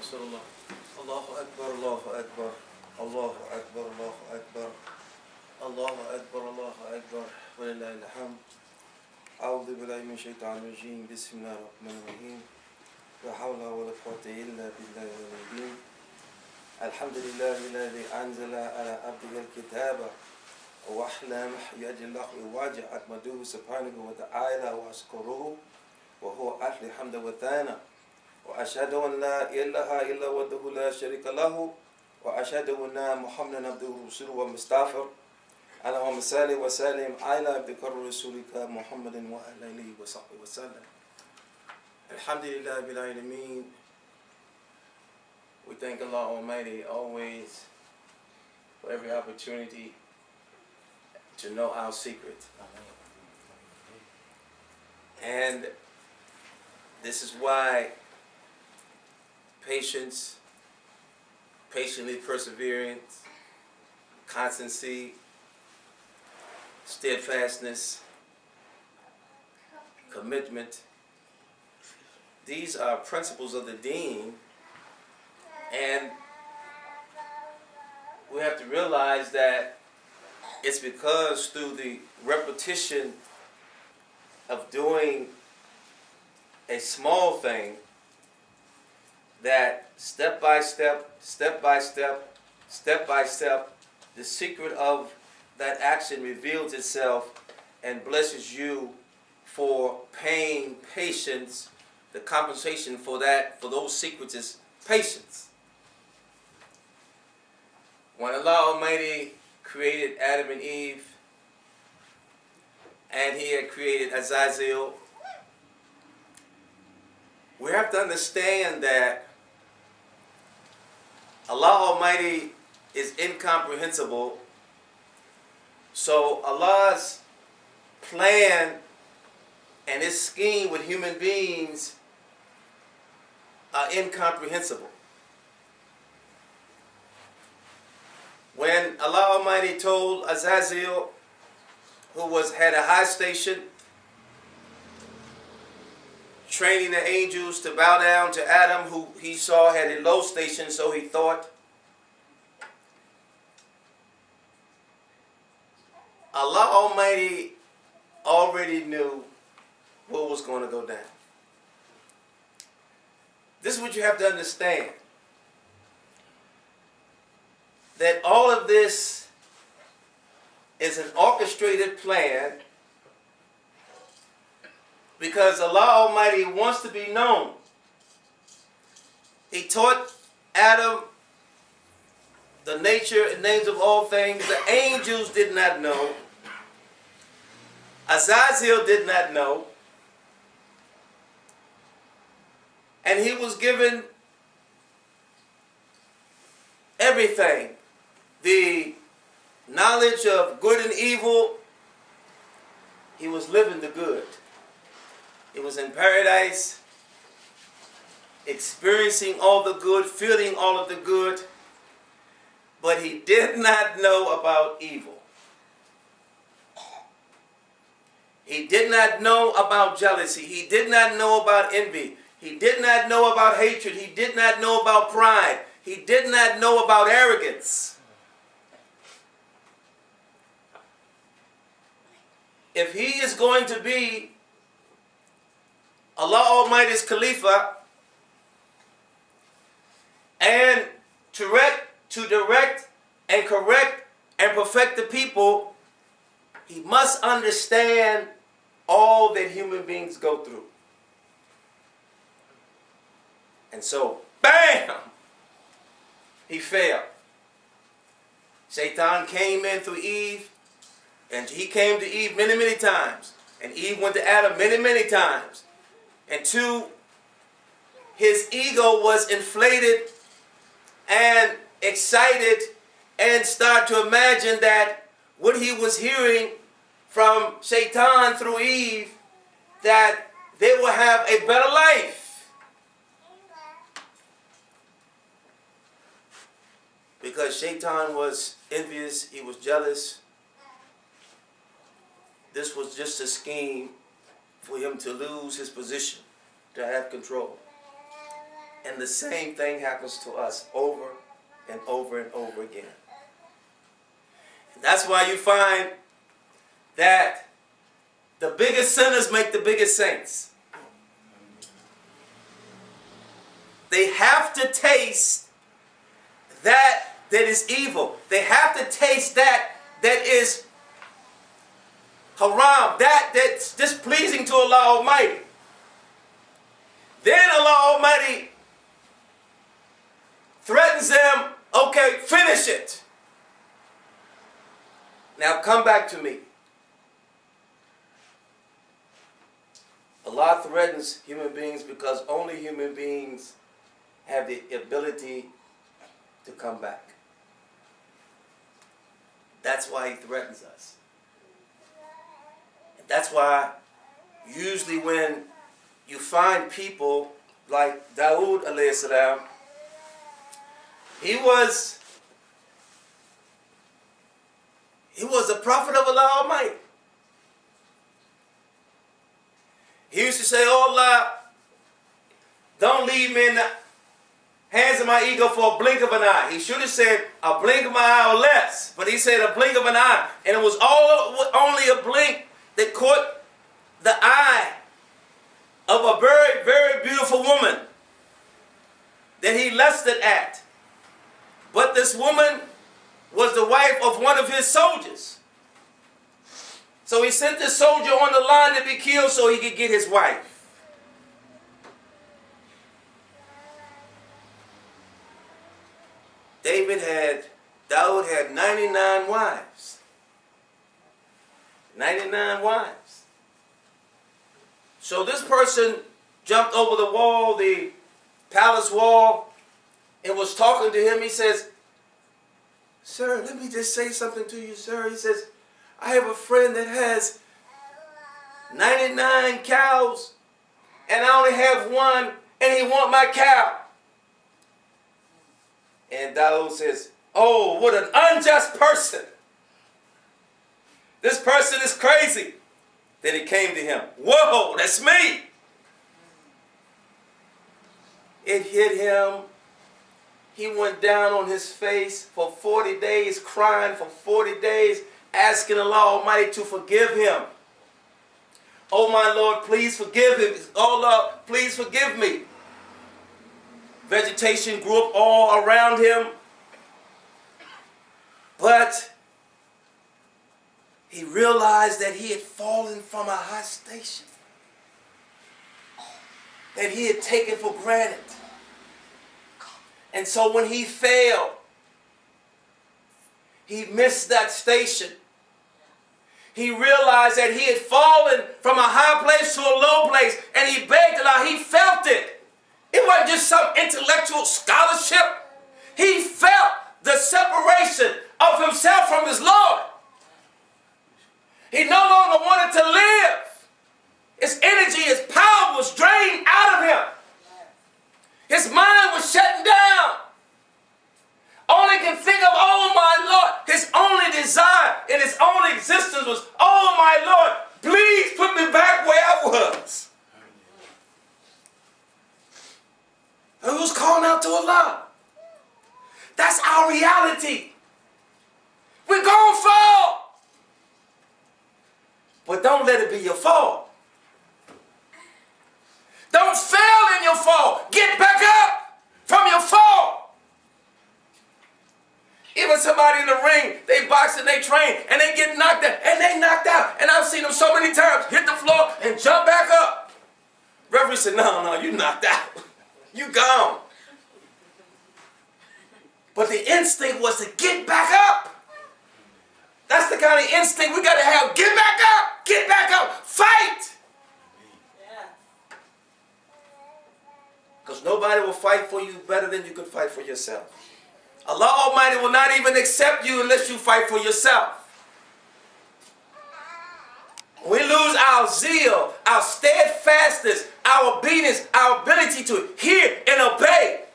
Rasulullah. Allahu Akbar, Allahu Akbar, Allahu Akbar, Allahu Akbar, Allahu Akbar, Allahu Akbar, walillahi alhamd. A'udhu billahi min shaitan rajim, bismillahir rahmanir rahim, la hawla wa la quwwata illa billahi al-azim. Alhamdulillahi alladhi anzala ala abdihi al-kitaba wa ahlam yajlahu waji' atmaduhu subhanahu wa ta'ala wa ashkuruhu wa huwa ahli hamda wa thana. وأشهد أن لا إله إلا وحده لا شريك له وأشهد أن محمدا عبده ورسوله ومصطفى اللهم صل وسلم على عبدك ورسولك محمد وعلى آله وصحبه وسلم. Alhamdulillah bil alamin. We thank Allah Almighty always for every opportunity to know our secret. And this is why patience, patiently perseverance, constancy, steadfastness, commitment. These are principles of the deen, and we have to realize that it's because through the repetition of doing a small thing that step by step, the secret of that action reveals itself and blesses you for paying patience. The compensation for that, for those secrets, is patience. When Allah Almighty created Adam and Eve, and He had created Azazel, we have to understand that Allah Almighty is incomprehensible, so Allah's plan and His scheme with human beings are incomprehensible. When Allah Almighty told Azazel, who had a high station, training the angels to bow down to Adam, who he saw had a low station, so he thought. Allah Almighty already knew what was going to go down. This is what you have to understand. That all of this is an orchestrated plan, because Allah Almighty wants to be known. He taught Adam the nature and names of all things. The angels did not know. Azazel did not know. And he was given everything. The knowledge of good and evil. He was living the good. He was in paradise, experiencing all the good, feeling all of the good, but he did not know about evil. He did not know about jealousy. He did not know about envy. He did not know about hatred. He did not know about pride. He did not know about arrogance. If he is going to be Allah Almighty's Khalifa and to direct and correct and perfect the people, he must understand all that human beings go through. And so, bam! He failed. Shaitan came in through Eve, and he came to Eve many, many times. And Eve went to Adam many, many times. And two, his ego was inflated and excited and started to imagine that what he was hearing from Shaitan through Eve, that they will have a better life. Because Shaitan was envious, he was jealous. This was just a scheme for him to lose his position, to have control. And the same thing happens to us over and over and over again. And that's why you find that the biggest sinners make the biggest saints. They have to taste that is evil. They have to taste that is haram, that's displeasing to Allah Almighty. Then Allah Almighty threatens them, okay, finish it. Now come back to me. Allah threatens human beings because only human beings have the ability to come back. That's why He threatens us. And that's why usually when you find people like Dawood alayhi salam, he was a prophet of Allah Almighty. He used to say, "Oh Allah, don't leave me in the hands of my ego for a blink of an eye." He should have said a blink of my eye or less, but he said a blink of an eye. And it was only a blink that caught the eye of a very, very beautiful woman that he lusted at. But this woman was the wife of one of his soldiers. So he sent the soldier on the line to be killed so he could get his wife. Dawood had 99 wives. 99 wives. So this person jumped over the wall, the palace wall, and was talking to him. He says, "Sir, let me just say something to you, sir." He says, "I have a friend that has 99 cows, and I only have one, and he wants my cow." And Dawood says, "Oh, what an unjust person. This person is crazy." Then he came to him. "Whoa, that's me." It hit him. He went down on his face for 40 days, crying for 40 days, asking Allah Almighty to forgive him. "Oh my Lord, please forgive him. Oh Lord, please forgive me." Vegetation grew up all around him. But he realized that he had fallen from a high station that he had taken for granted. And so when he fell, he missed that station. He realized that he had fallen from a high place to a low place, and he begged Allah. He felt it. It wasn't just some intellectual scholarship. He felt the separation of himself from his Lord. He no longer wanted to live. His energy, his power was drained out of him. His mind was shutting down. All he can think of, "Oh my Lord," his only desire in his only existence was, "Oh my Lord, please put me back where I was." And he was calling out to Allah. That's our reality. We're going to fall. But don't let it be your fall. Don't fail in your fall. Get back up from your fall. Even somebody in the ring, they box and they train, and they get knocked out, and they knocked out. And I've seen them so many times hit the floor and jump back up. Referee said, no, you knocked out. You gone. But the instinct was to get back up. That's the kind of instinct we got to have. Get back up, fight. Because nobody will fight for you better than you can fight for yourself. Allah Almighty will not even accept you unless you fight for yourself. We lose our zeal, our steadfastness, our obedience, our ability to hear and obey.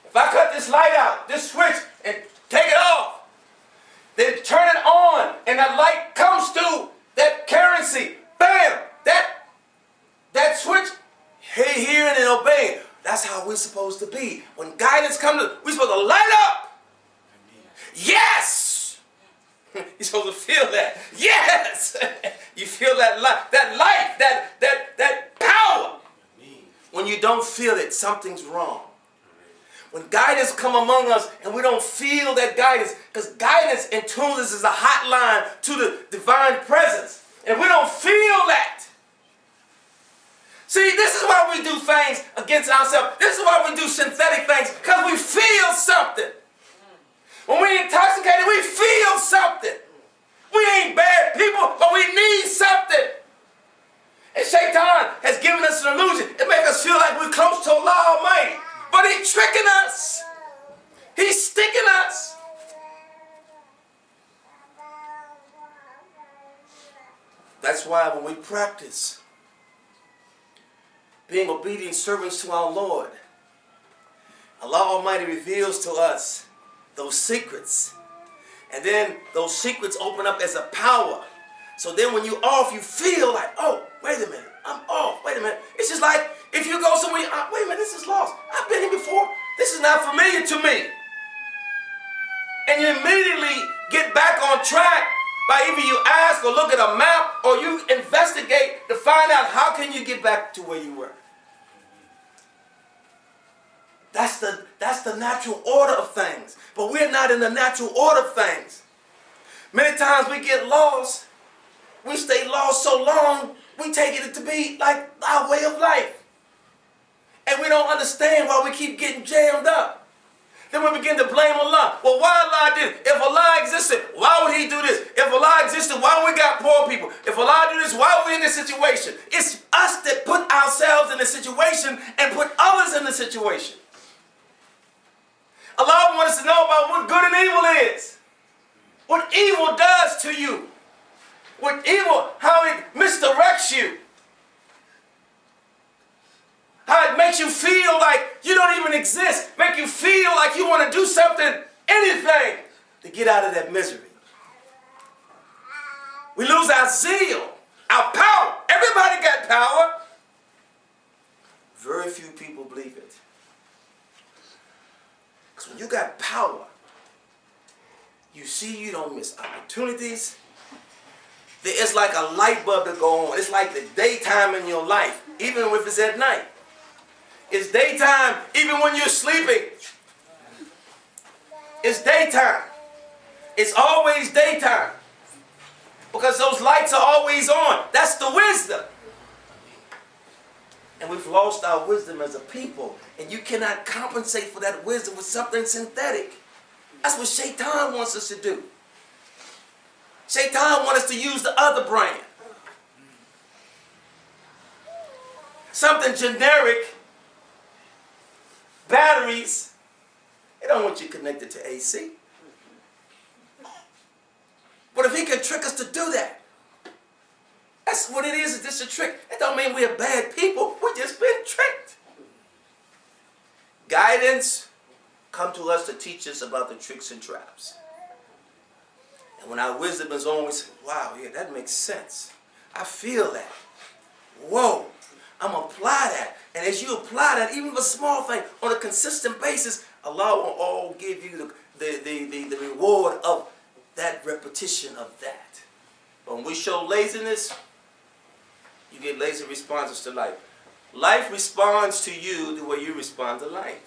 If I cut this light out, this switch, and take it off, then turn it on, and that light comes through that currency, bam, that switch, hearing and obeying. That's how we're supposed to be. When guidance comes, we're supposed to light up. Yes! You're supposed to feel that. Yes! You feel that life, that power. When you don't feel it, something's wrong. When guidance come among us and we don't feel that guidance, because guidance in tunes is a hotline to the divine presence, and we don't feel that. See, this is why we do things against ourselves. This is why we do synthetic things, because we feel something. When we're intoxicated, we feel something. We ain't bad people, but we need something. And Shaitan has given us an illusion. It makes us feel like we're close to Allah Almighty. But he's tricking us. He's sticking us. That's why when we practice being obedient servants to our Lord, Allah Almighty reveals to us those secrets. And then those secrets open up as a power. So then when you're off, you feel like, oh, wait a minute, I'm off. Wait a minute. It's just like if you go somewhere, wait a minute, this is lost. I've been here before. This is not familiar to me. And you immediately get back on track by either you ask or look at a map or you investigate to find out how can you get back to where you were. That's the natural order of things. But we're not in the natural order of things. Many times we get lost. We stay lost so long, we take it to be like our way of life. And we don't understand why we keep getting jammed up. Then we begin to blame Allah. Well, why Allah did it? If Allah existed, why would He do this? If Allah existed, why we got poor people? If Allah do this, why are we in this situation? It's us that put ourselves in the situation and put others in the situation. Allah wants us to know about what good and evil is. What evil does to you. What evil, how it misdirects you. How it makes you feel like you don't even exist. Make you feel like you want to do something, anything, to get out of that misery. We lose our zeal, our power. Everybody got power. Very few people believe it. Because when you got power, you see you don't miss opportunities. It's like a light bulb to go on. It's like the daytime in your life, even if it's at night. It's daytime even when you're sleeping. It's daytime. It's always daytime. Because those lights are always on. That's the wisdom. And we've lost our wisdom as a people. And you cannot compensate for that wisdom with something synthetic. That's what Shaitan wants us to do. Shaitan wants us to use the other brain. Something generic. Batteries. They don't want you connected to AC. But if he can trick us to do that, that's what it is. It's just a trick. It don't mean we're bad people. We've just been tricked. Guidance come to us to teach us about the tricks and traps. And when our wisdom is on, we say, wow, yeah, that makes sense. I feel that. Whoa, I'm going to apply that. And as you apply that, even for a small thing, on a consistent basis, Allah will all give you the reward of that repetition of that. But when we show laziness, you get lazy responses to life. Life responds to you the way you respond to life.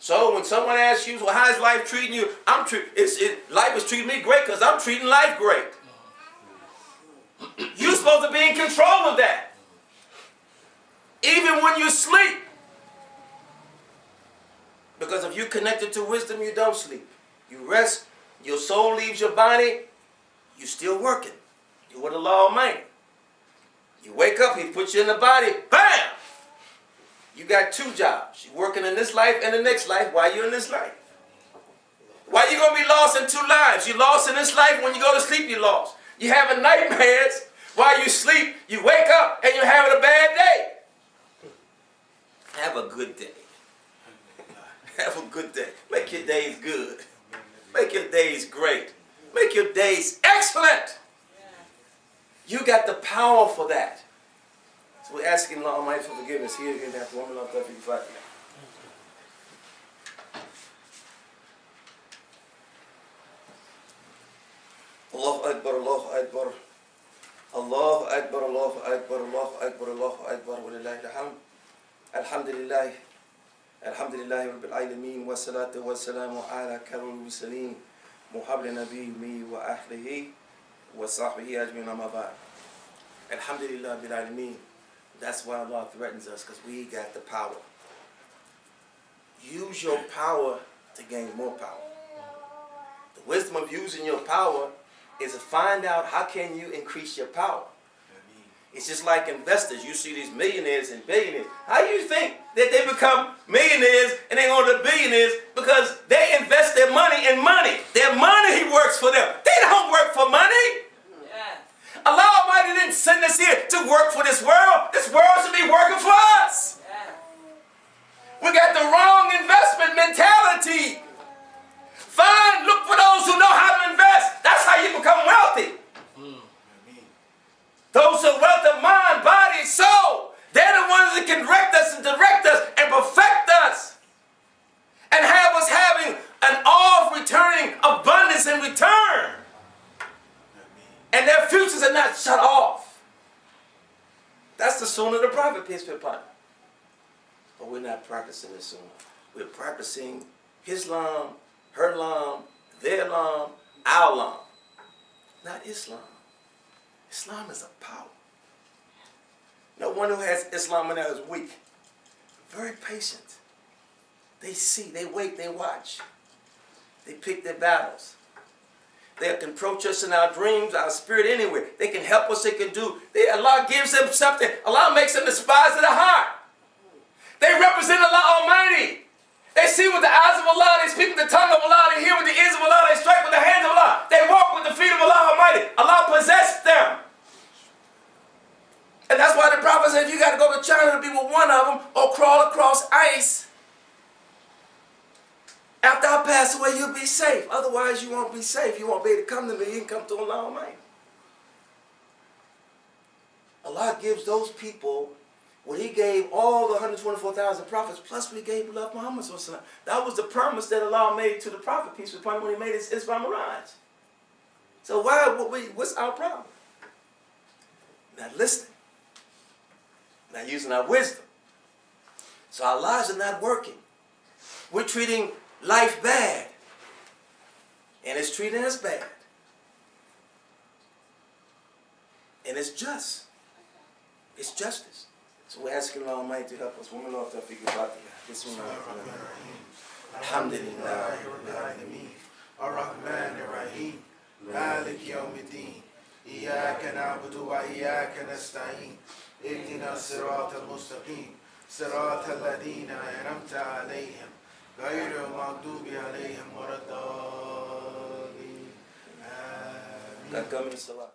So when someone asks you, well, how is life treating you? Life is treating me great because I'm treating life great. You're supposed to be in control of that. Even when you sleep. Because if you're connected to wisdom, you don't sleep. You rest, your soul leaves your body, you're still working. You're with Allah Almighty. You wake up, He puts you in the body, bam! You got two jobs. You're working in this life and the next life while you're in this life. Why are you going to be lost in two lives? You're lost in this life. When you go to sleep, you're lost. You're having nightmares while you sleep. You wake up and you're having a bad day. Have a good day. Have a good day. Make your days good. Make your days great. Make your days excellent. You got the power for that. So we're asking Allah Almighty for forgiveness. Here again, after one minute, Tawfiq al-Fatiha. Allahu Akbar, Allahu Akbar. Allahu Akbar, Allahu Akbar, Allahu Akbar, Allahu Akbar, wa lillahi alhamd. Alhamdulillah. Alhamdulillah Rabbil Alameen, wa salatu wa salamu ala karul musaleen, muhammad nabiyyi wa ahlihi wa sahbihi ajmin amma ba'd. Alhamdulillah Rabbil Alameen. That's why Allah threatens us, because we got the power. Use your power to gain more power. The wisdom of using your power is to find out how can you increase your power. It's just like investors. You see these millionaires and billionaires. How do you think that they become millionaires and they go to billionaires? Because they invest their money in money. Their money works for them. They don't work for money. Yeah. Allah Almighty didn't send us here to work for this world. This world should be working for us. Yeah. We got the wrong investment mentality. Find, look for those who know how to invest. That's how you become wealthy. Those who are wealth of mind, body, soul, they're the ones that can direct us and perfect us. And have us having an returning abundance in return. And their futures are not shut off. That's the sunnah of the Prophet, peace be upon him. But we're not practicing this sunnah. We're practicing Islam, her lam, their lam, our lam. Not Islam. Islam is a power. No one who has Islam now is weak. Very patient. They see, they wait, they watch. They pick their battles. They can approach us in our dreams, our spirit, anywhere. They can help us, they can do. Allah gives them something. Allah makes them the spies of the heart. They represent Allah Almighty. They see with the eyes of Allah, they speak with the tongue of Allah, they hear with the ears of Allah, they strike with the hands of Allah, they walk with the feet of Allah Almighty. Allah possessed them. And that's why the Prophet said, if you got to go to China to be with one of them or crawl across ice, after I pass away, you'll be safe. Otherwise, you won't be safe. You won't be able to come to me. You can come to Allah Almighty. Allah gives those people when He gave all the 124,000 prophets, plus we gave beloved Muhammad. That was the promise that Allah made to the Prophet, peace be upon him, when He made his Isra Miraj. So what's our problem? Not listening. Not using our wisdom. So our lives are not working. We're treating life bad. And it's treating us bad. And it's just. It's justice. So we're asking Allah Almighty to help us. Woman of Tawfiq al-Fatiha. Bismillahirrahmanirrahim. Alhamdulillah. Ar-Rahman Ar-Rahim. Malik Yawmiddin. Iyaka na'budu wa iyaka nasta'in. اهدنا الصراط المستقيم صراط الذين أنعمت عليهم غير المغضوب عليهم ولا الضالين آمين.